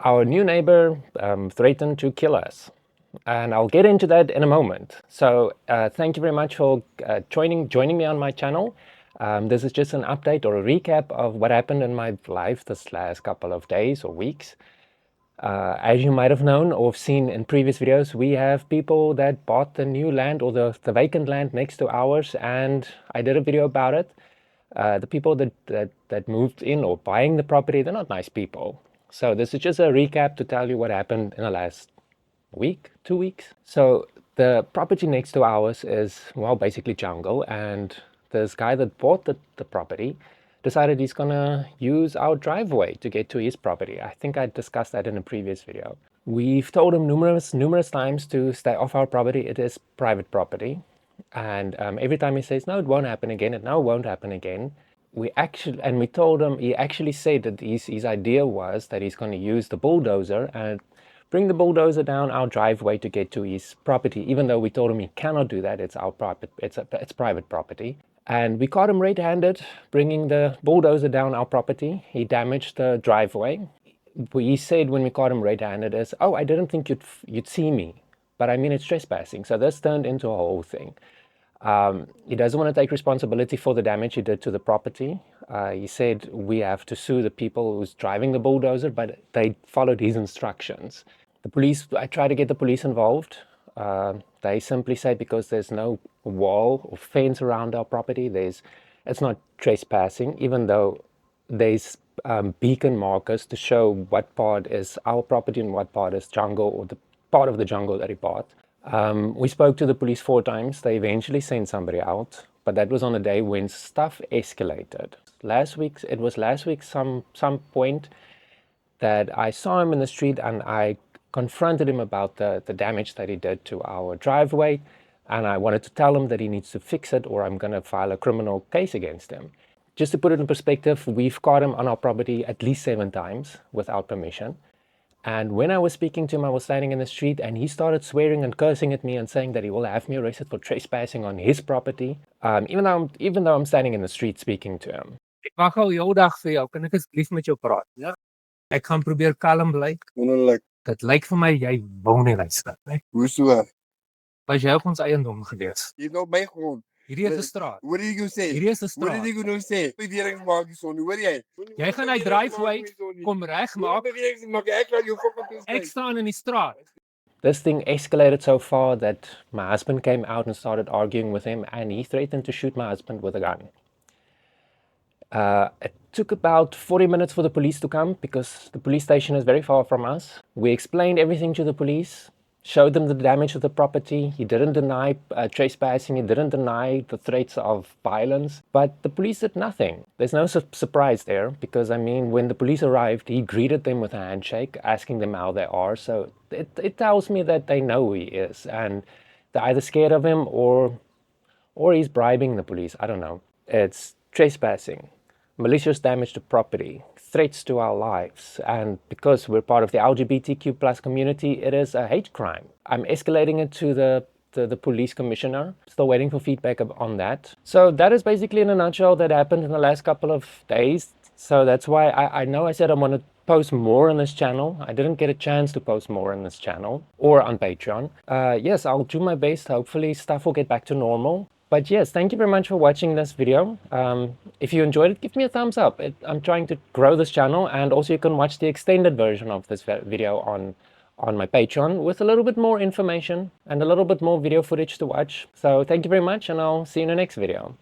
Our new neighbor threatened to kill us, and I'll get into that in a moment. So thank you very much for joining me on my channel. This is just an update or a recap of what happened in my life this last couple of days or weeks. As you might have known or seen in previous videos, we have people that bought the new land or the vacant land next to ours, and I did a video about it. The people that moved in or buying the property, they're not nice people. So this is just a recap to tell you what happened in the last week, 2 weeks. So the property next to ours is, well, basically jungle, and this guy that bought the property decided he's gonna use our driveway to get to his property. I think I discussed that in a previous video. We've told him numerous times to stay off our property. It is private property. And every time he says, no, it won't happen again, and no, it won't happen again. We told him, he actually said that his idea was that he's going to use the bulldozer and bring the bulldozer down our driveway to get to his property, even though we told him he cannot do that. It's our private, it's private property. And we caught him red-handed bringing the bulldozer down our property. He damaged the driveway. He said when we caught him red-handed is, oh, I didn't think you'd see me, but I mean it's trespassing. So this turned into a whole thing. He doesn't want to take responsibility for the damage he did to the property. He said we have to sue the people who's driving the bulldozer, but they followed his instructions. The police, I tried to get the police involved. They simply say because there's no wall or fence around our property, it's not trespassing, even though there's beacon markers to show what part is our property and what part is jungle, or the part of the jungle that he bought. We spoke to the police 4 times. They eventually sent somebody out, but that was on a day when stuff escalated. It was last week some point that I saw him in the street, and I confronted him about the damage that he did to our driveway, and I wanted to tell him that he needs to fix it or I'm going to file a criminal case against him. Just to put it in perspective, we've caught him on our property at least 7 times without permission. And when I was speaking to him, I was standing in the street, and he started swearing and cursing at me and saying that he will have me arrested for trespassing on his property, even though I'm standing in the street speaking to him. Ek wag al jou dag vir jou. Kan ek asseblief met jou praat? Ja. Ek gaan probeer kalm bly. Wonderlik. Dit lyk vir my jy wou nie luister nie. Hoe so? Was jy op ons eiendom gewees? Hier nou my grond. Hierdie is 'n straat. What did you say? Hierdie is 'n What straat. did you gonna say? Bewering maak die son, hoor jy? Jy gaan uit driveway kom reg maak. Bewering maak ek laat jou fok op die Ek staan in die straat. This thing escalated so far that my husband came out and started arguing with him, and he threatened to shoot my husband with a gun. It took about 40 minutes for the police to come because the police station is very far from us. We explained everything to the police, showed them the damage of the property. He didn't deny trespassing, he didn't deny the threats of violence, but the police did nothing. There's no surprise there because, I mean, when the police arrived, he greeted them with a handshake, asking them how they are. So it tells me that they know who he is, and they're either scared of him or he's bribing the police. I don't know. It's trespassing, malicious damage to property, threats to our lives, and because we're part of the LGBTQ+ community, it is a hate crime. I'm escalating it to the police commissioner. Still waiting for feedback on that. So that is basically in a nutshell that happened in the last couple of days. So that's why I know I said I want to post more on this channel. I didn't get a chance to post more on this channel or on Patreon. Yes, I'll do my best. Hopefully stuff will get back to normal. But yes, thank you very much for watching this video. If you enjoyed it, give me a thumbs up. I'm trying to grow this channel, and also you can watch the extended version of this video on my Patreon with a little bit more information and a little bit more video footage to watch. So thank you very much, and I'll see you in the next video.